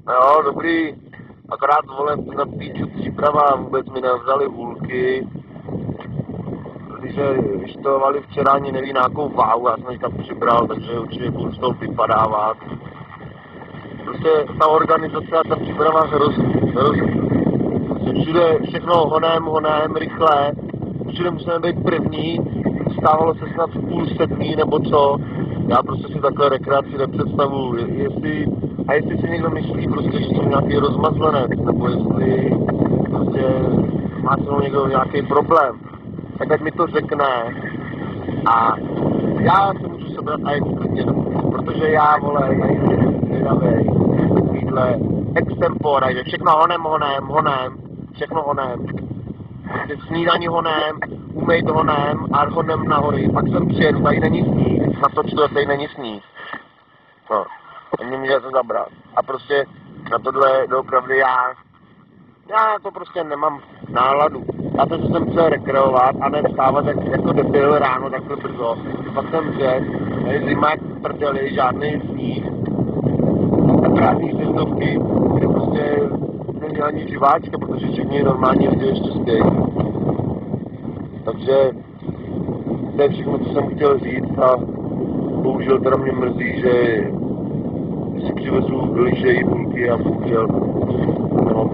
Jo, dobrý, akorát vole na píču příprava, vůbec mi nevzali hůlky, když to vali včera ani neví na jakou váhu, já jsem teďka přibral, takže určitě budu z toho vypadávat. Prostě ta organizace a ta příprava hrozí. Prostě všude všechno honem, rychle, všude musíme být první, stávalo se snad v 6:30 nebo co. Já prostě si takhle rekreaci nepředstavuju, jestli si někdo myslí prostě, že jsem nějaký rozmazlenec, nebo jestli prostě má se mnou někdo nějaký problém, tak ať mi to řekne a já se můžu sebrat a jít klidně domů, protože já, vole, nejsem vydavej, takovýhle extempora, že všechno honem, všechno honem, prostě snídaní honem, umejt honem a honem na hory, pak jsem přijedu, tady není sníh, na to tady není sníh, no, a mě může se zabrat a prostě na tohle doopravdy já to prostě nemám náladu. Já to, že jsem chtěl rekreovat a ne vstávat jako debil ráno takhle brzo. Pak jsem řekl, tady zima jak prdeli, žádný sníh. A krásný sjezdovky, kde prostě není ani živáčka, protože všichni normální lidi ještě spějí. Takže to je všechno, co jsem chtěl říct a bohužel teda mě mrzí, že si přivezu liže i bulky a bohužel no,